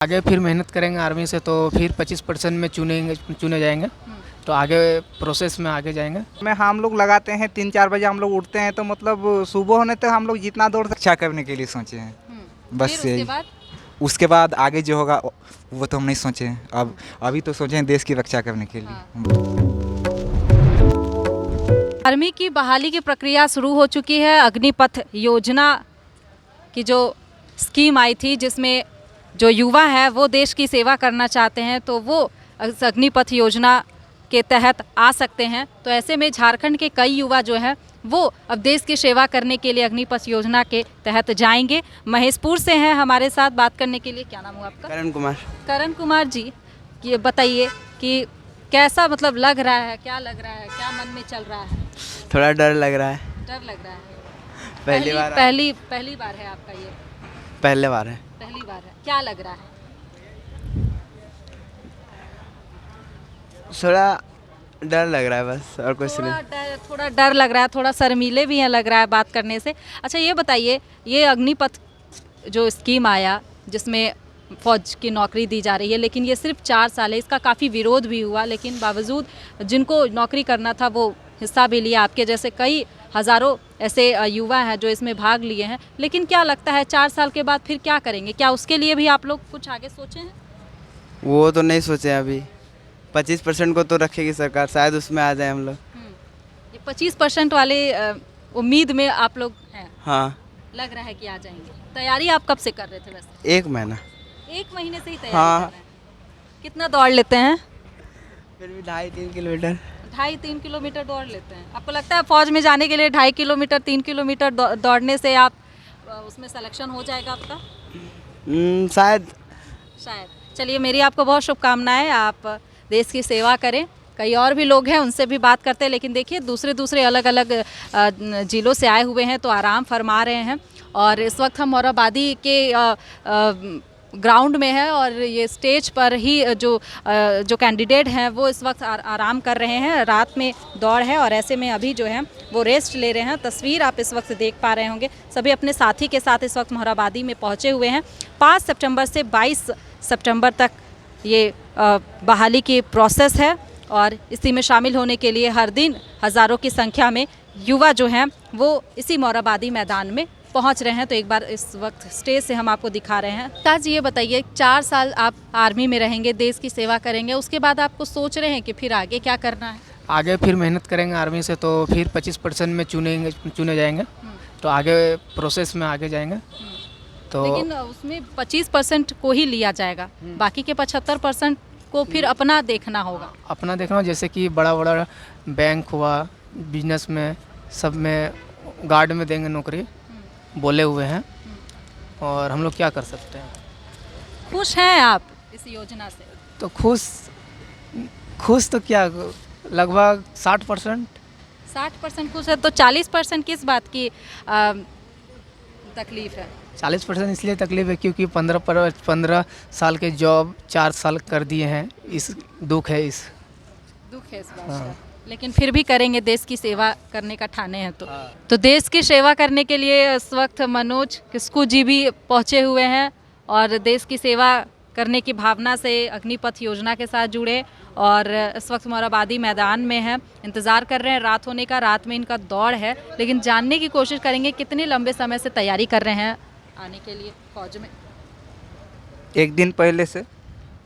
आगे फिर मेहनत करेंगे आर्मी से तो फिर 25% में चुने जाएंगे। तो आगे प्रोसेस में आगे जाएंगे। में हम लोग लगाते हैं 3-4 बजे हम लोग उठते हैं, तो मतलब सुबह होने तक हम लोग जितना दौड़ रक्षा करने के लिए सोचे हैं। बस फिर उसके यही। बाद उसके बाद आगे जो होगा वो तो हम नहीं सोचे हैं। अब अभी तो सोचे हैं देश की रक्षा करने के लिए। आर्मी की बहाली की प्रक्रिया शुरू हो चुकी है। अग्निपथ योजना की जो स्कीम आई थी, जिसमें जो युवा है वो देश की सेवा करना चाहते हैं, तो वो अग्निपथ योजना के तहत आ सकते हैं। तो ऐसे में झारखंड के कई युवा जो हैं वो अब देश की सेवा करने के लिए अग्निपथ योजना के तहत जाएंगे। महेशपुर से हैं हमारे साथ बात करने के लिए। क्या नाम हुआ आपका? करण कुमार। करण कुमार जी, ये बताइए कि कैसा मतलब लग रहा है, क्या लग रहा है, क्या मन में चल रहा है? थोड़ा डर लग रहा है। डर लग रहा है। पहली बार पहली बार है आपका ये? पहले बार है। पहली बार है। क्या लग रहा है? थोड़ा डर लग रहा है बस, और कुछ नहीं। थोड़ा डर लग रहा है, थोड़ा शर्मीले भी हैं लग रहा है बात करने से। अच्छा ये बताइए, ये अग्निपथ जो स्कीम आया जिसमें फौज की नौकरी दी जा रही है, लेकिन ये सिर्फ 4 साल है, इसका काफ़ी विरोध भी हुआ, लेकिन बावजूद जिनको नौकरी करना था वो हिस्सा भी लिया। आपके जैसे कई हज़ारों ऐसे युवा हैं जो इसमें भाग लिए हैं। लेकिन क्या लगता है 4 साल के बाद फिर क्या करेंगे? क्या उसके लिए भी आप लोग कुछ आगे सोचे हैं? वो तो नहीं सोचे अभी। 25% को तो रखेगी सरकार, शायद उसमें आ जाए हम लोग। ये 25% वाले उम्मीद में आप लोग हैं? हाँ। लग रहा है कि आ जाएंगे। तैयारी आप कब से कर रहे थे वैसे? 1 महीना। 1 महीने से ही तैयारी हाँ। कर रहे हैं। कितना दौड़ लेते हैं? फिर भी 2.5-3 किलोमीटर। 2.5-3 किलोमीटर दौड़ लेते हैं। आपको लगता है फौज में जाने के लिए 2.5 किलोमीटर 3 किलोमीटर दौड़ने से आप उसमें सिलेक्शन हो जाएगा आपका? शायद। चलिए, मेरी आपको बहुत शुभकामनाएं। आप देश की सेवा करें। कई और भी लोग हैं, उनसे भी बात करते हैं। लेकिन देखिए, दूसरे अलग अलग जिलों से आए हुए हैं तो आराम फरमा रहे हैं। और इस वक्त हम मोराबादी के ग्राउंड में है और ये स्टेज पर ही जो कैंडिडेट हैं वो इस वक्त आराम कर रहे हैं। रात में दौड़ है और ऐसे में अभी जो है वो रेस्ट ले रहे हैं। तस्वीर आप इस वक्त देख पा रहे होंगे। सभी अपने साथी के साथ इस वक्त मोराबादी में पहुंचे हुए हैं। 5 सितंबर से 22 सितंबर तक ये बहाली की प्रोसेस है और इसी में शामिल होने के लिए हर दिन हज़ारों की संख्या में युवा जो हैं वो इसी मोराबादी मैदान में पहुंच रहे हैं। तो एक बार इस वक्त स्टेज से हम आपको दिखा रहे हैं। ताज, ये बताइए, 4 साल आप आर्मी में रहेंगे, देश की सेवा करेंगे, उसके बाद आपको सोच रहे हैं कि फिर आगे क्या करना है? आगे फिर मेहनत करेंगे आर्मी से तो फिर 25% में चुने जाएंगे। तो आगे प्रोसेस में आगे जाएंगे। तो लेकिन उसमें 25% को ही लिया जाएगा, बाकी के 75% को फिर अपना देखना होगा। अपना देखना, जैसे कि बड़ा बड़ा बैंक हुआ, बिजनेस में, सब में गार्ड में देंगे नौकरी बोले हुए हैं। और हम लोग क्या कर सकते हैं? खुश हैं आप इस योजना से? तो खुश तो क्या, लगभग 60%। 60% खुश है, तो 40% किस बात की तकलीफ है? 40% इसलिए तकलीफ है क्योंकि 15 साल के जॉब 4 साल कर दिए हैं। इस दुख है इस बात का। लेकिन फिर भी करेंगे, देश की सेवा करने का ठाने हैं तो देश की सेवा करने के लिए इस वक्त मनोज किस्कू जी भी पहुंचे हुए हैं और देश की सेवा करने की भावना से अग्निपथ योजना के साथ जुड़े और इस वक्त मोराबादी मैदान में हैं, इंतज़ार कर रहे हैं रात होने का। रात में इनका दौड़ है, लेकिन जानने की कोशिश करेंगे कितने लंबे समय से तैयारी कर रहे हैं आने के लिए फौज में। 1 दिन पहले से।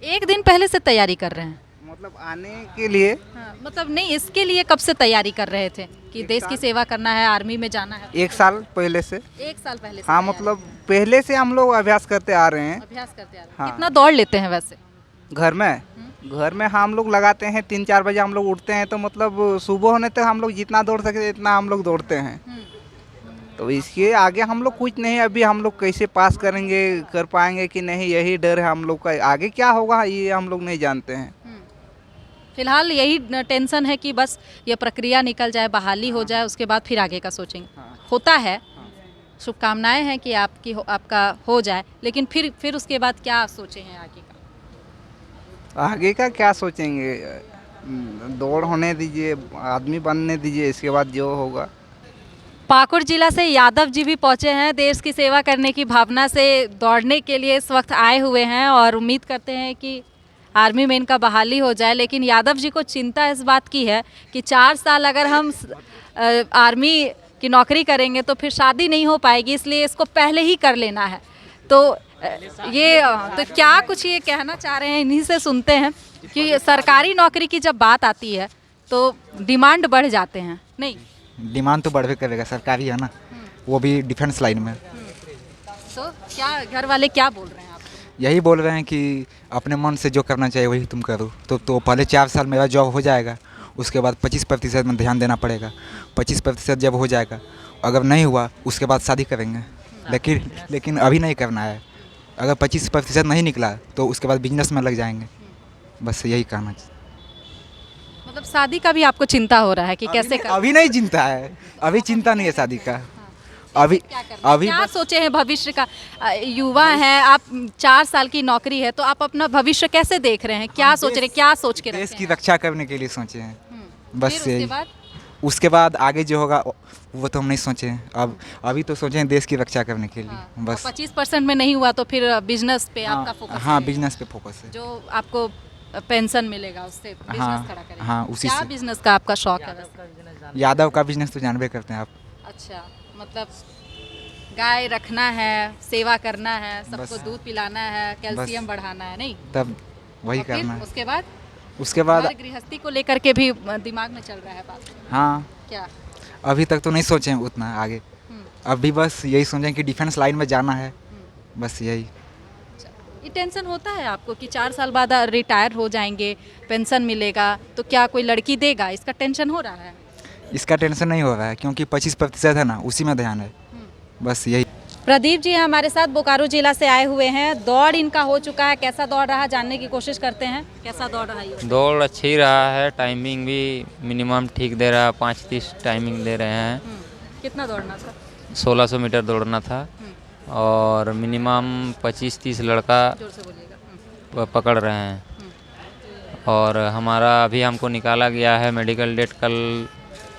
1 दिन पहले से तैयारी कर रहे हैं? मतलब आने के लिए। हाँ, मतलब नहीं, इसके लिए कब से तैयारी कर रहे थे कि देश की सेवा करना है, आर्मी में जाना है? 1 साल पहले से। 1 साल पहले से? हाँ, मतलब पहले से हम लोग अभ्यास करते आ रहे हैं। अभ्यास करते आ रहे हैं। हाँ। कितना दौड़ लेते हैं वैसे? घर में हम लोग लगाते हैं 3-4 बजे हम लोग उठते हैं, तो मतलब सुबह होने तक हम लोग जितना दौड़ सके इतना हम लोग दौड़ते हैं। तो इसके आगे हम लोग कुछ नहीं, अभी हम लोग कैसे पास करेंगे, कर पाएंगे कि नहीं, यही डर है हम लोग का। आगे क्या होगा ये हम लोग नहीं जानते हैं। फिलहाल यही टेंशन है कि बस ये प्रक्रिया निकल जाए, बहाली हो जाए, उसके बाद फिर आगे का सोचेंगे। होता है, शुभकामनाएं हैं कि आपका हो जाए, लेकिन फिर उसके बाद क्या सोचे हैं आगे का? आगे का क्या सोचेंगे, दौड़ होने दीजिए, आदमी बनने दीजिए, इसके बाद जो होगा। पाकुड़ जिला से यादव जी भी पहुंचे हैं, देश की सेवा करने की भावना से दौड़ने के लिए इस वक्त आए हुए हैं और उम्मीद करते हैं कि आर्मी में इनका बहाली हो जाए। लेकिन यादव जी को चिंता इस बात की है कि 4 साल अगर हम आर्मी की नौकरी करेंगे तो फिर शादी नहीं हो पाएगी, इसलिए इसको पहले ही कर लेना है। तो तो क्या कुछ ये कहना चाह रहे हैं, इन्हीं से सुनते हैं कि सरकारी नौकरी की जब बात आती है तो डिमांड बढ़ जाते हैं। नहीं, डिमांड तो बढ़वे करेगा, सरकारी है ना, वो भी डिफेंस लाइन में। तो क्या घर वाले क्या बोल रहे हैं आपको? यही बोल रहे हैं कि अपने मन से जो करना चाहिए वही तुम करो। तो पहले 4 साल मेरा जॉब हो जाएगा, उसके बाद 25% में ध्यान देना पड़ेगा। 25% जब हो जाएगा, अगर नहीं हुआ उसके बाद शादी करेंगे। लेकिन अभी नहीं करना है। अगर 25% नहीं निकला तो उसके बाद बिजनेस में लग जाएंगे। बस यही कहना चाहिए। मतलब शादी का भी आपको चिंता हो रहा है कि कैसे कर? अभी नहीं चिंता है, अभी चिंता नहीं है शादी का। अभी क्या सोचे हैं भविष्य का? युवा हैं आप, 4 साल की नौकरी है तो आप अपना भविष्य कैसे देख रहे हैं? क्या सोच रहे हैं, क्या सोच के देश रखे की हैं? रक्षा करने के लिए सोचे हैं। बस फिर यही। उसके बाद उसके बाद आगे जो होगा वो तो हम नहीं सोचे हैं। अब अभी तो सोचे हैं देश की रक्षा करने के लिए। बस 25% में नहीं हुआ तो फिर बिजनेस पे आपका फोकस हाँ, है। बिजनेस पे फोकस है। जो आपको पेंशन मिलेगा उससे बिजनेस खड़ा करेंगे। हाँ, उसी क्या से। बिजनेस का आपका शौक है वैसे? यादव का बिजनेस तो जानबे करते हैं आप। अच्छा, मतलब गाय रखना है, सेवा करना है, सबको बस। दूध पिलाना है, कैल्शियम बढ़ाना है, नहीं? तब वही और फिर करना है। उसके बाद बाद गृहस्थी को लेकर के भी दिमाग में चल रहा है बात। हाँ, क्या? अभी तक तो नहीं सोचे हैं उतना आगे। अभी बस यही सोचें कि डिफेंस लाइन में जाना है। बस यही। ये टेंशन होता है आपको कि 4 साल बाद रिटायर हो जाएंगे, पेंशन मिलेगा, तो क्या कोई लड़की देगा? इसका टेंशन हो रहा है? इसका टेंशन नहीं हो रहा है क्योंकि 25% है ना, उसी में ध्यान है। बस यही। प्रदीप जी हमारे साथ बोकारो जिला से आए हुए हैं। दौड़ इनका हो चुका है, कैसा दौड़ रहा जानने की कोशिश करते हैं। कैसा दौड़ रहा है? दौड़ अच्छी ही रहा है, टाइमिंग भी मिनिमम ठीक दे रहा है, 5:30 टाइमिंग दे रहे हैं। कितना दौड़ना था? 1600 मीटर दौड़ना था और मिनिमम 25-30 लड़का जोर से बोलिएगा। पकड़ रहे हैं। और हमारा अभी हमको निकाला गया है, मेडिकल डेट कल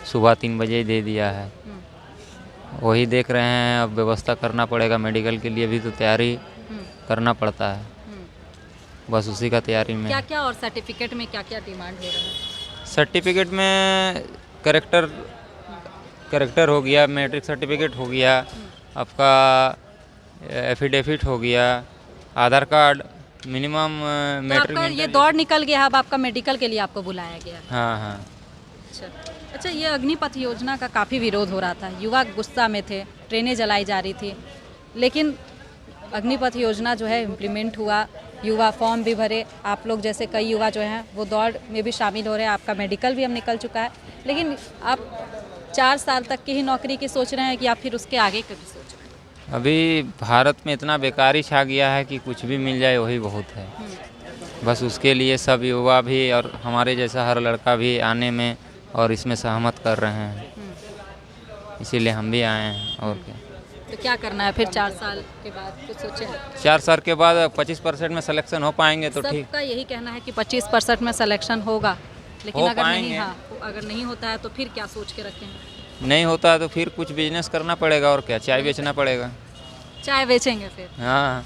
सुबह 3 बजे ही दे दिया है। वही देख रहे हैं, अब व्यवस्था करना पड़ेगा। मेडिकल के लिए भी तो तैयारी करना पड़ता है, बस उसी का तैयारी में। क्या क्या और सर्टिफिकेट में क्या क्या डिमांड हो रहा है? सर्टिफिकेट में करेक्टर हो गया, मैट्रिक सर्टिफिकेट हो गया, आपका एफिडेविट हो गया, आधार कार्ड, मिनिमम तो मैट्रिक। आपका ये दौड़ निकल गया, अब आपका मेडिकल के लिए आपको बुलाया गया। हाँ हाँ। अच्छा, ये अग्निपथ योजना का काफ़ी विरोध हो रहा था, युवा गुस्सा में थे, ट्रेनें जलाई जा रही थी, लेकिन अग्निपथ योजना जो है इम्प्लीमेंट हुआ, युवा फॉर्म भी भरे, आप लोग जैसे कई युवा जो हैं वो दौड़ में भी शामिल हो रहे हैं। आपका मेडिकल भी अब निकल चुका है, लेकिन आप 4 साल तक की ही नौकरी की सोच रहे हैं कि आप फिर उसके आगे का भी सोच रहे हैं? अभी भारत में इतना बेकारी छा गया है कि कुछ भी मिल जाए वही बहुत है। बस उसके लिए सब युवा भी और हमारे जैसा हर लड़का भी आने में और इसमें सहमत कर रहे हैं, इसीलिए हम भी आए हैं। और क्या, तो क्या करना है फिर 4 साल के बाद, कुछ सोचे? 4 साल के बाद 25% में सिलेक्शन हो पाएंगे तो ठीक। सबका यही कहना है कि 25% में सिलेक्शन होगा, लेकिन हो अगर नहीं, पाएंगे। हाँ, अगर नहीं होता है तो फिर क्या सोच के रखें? नहीं होता है तो फिर कुछ बिजनेस करना पड़ेगा, और क्या, चाय बेचना पड़ेगा। चाय बेचेंगे फिर? हाँ,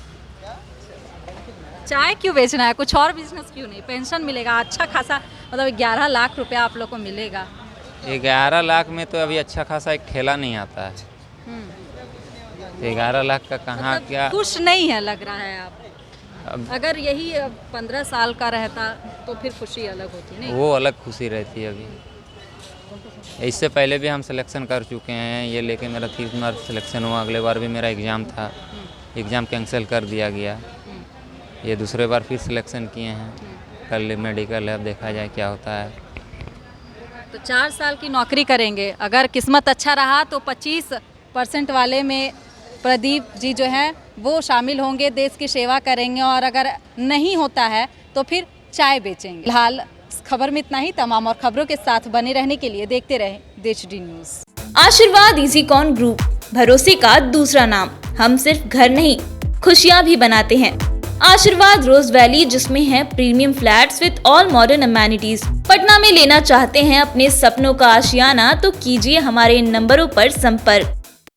चाय क्यों बेचना है, कुछ और बिजनेस क्यों नहीं? पेंशन मिलेगा अच्छा खासा, मतलब 11 लाख रुपया आप लोग को मिलेगा। 11 लाख में तो अभी अच्छा खासा एक ठेला नहीं आता है। 11 लाख का कहाँ मतलब क्या। खुश नहीं है लग रहा है आप। अब अगर यही 15 साल का रहता तो फिर खुशी अलग होती, नहीं? वो अलग खुशी रहती है। अभी इससे पहले भी हम सिलेक्शन कर चुके हैं, ये लेके मेरा 30 बार सिलेक्शन हुआ। अगले बार भी मेरा एग्ज़ाम था, एग्ज़ाम कैंसिल कर दिया गया। ये दूसरे बार फिर सिलेक्शन किए हैं, कल मेडिकल है, अब देखा जाए क्या होता है। तो 4 साल की नौकरी करेंगे, अगर किस्मत अच्छा रहा तो 25% वाले में प्रदीप जी जो हैं वो शामिल होंगे, देश की सेवा करेंगे, और अगर नहीं होता है तो फिर चाय बेचेंगे। फिलहाल इस खबर में इतना ही। तमाम और खबरों के साथ बने रहने के लिए देखते रहें देशडी न्यूज़। आशीर्वाद इजीकॉन ग्रुप, भरोसे का दूसरा नाम। हम सिर्फ घर नहीं, खुशियां भी बनाते हैं। आशीर्वाद रोज वैली, जिसमें है premium flats with all modern amenities. Patna में लेना चाहते हैं अपने सपनों का आशियाना, तो कीजिए हमारे इन नंबरों पर संपर्क।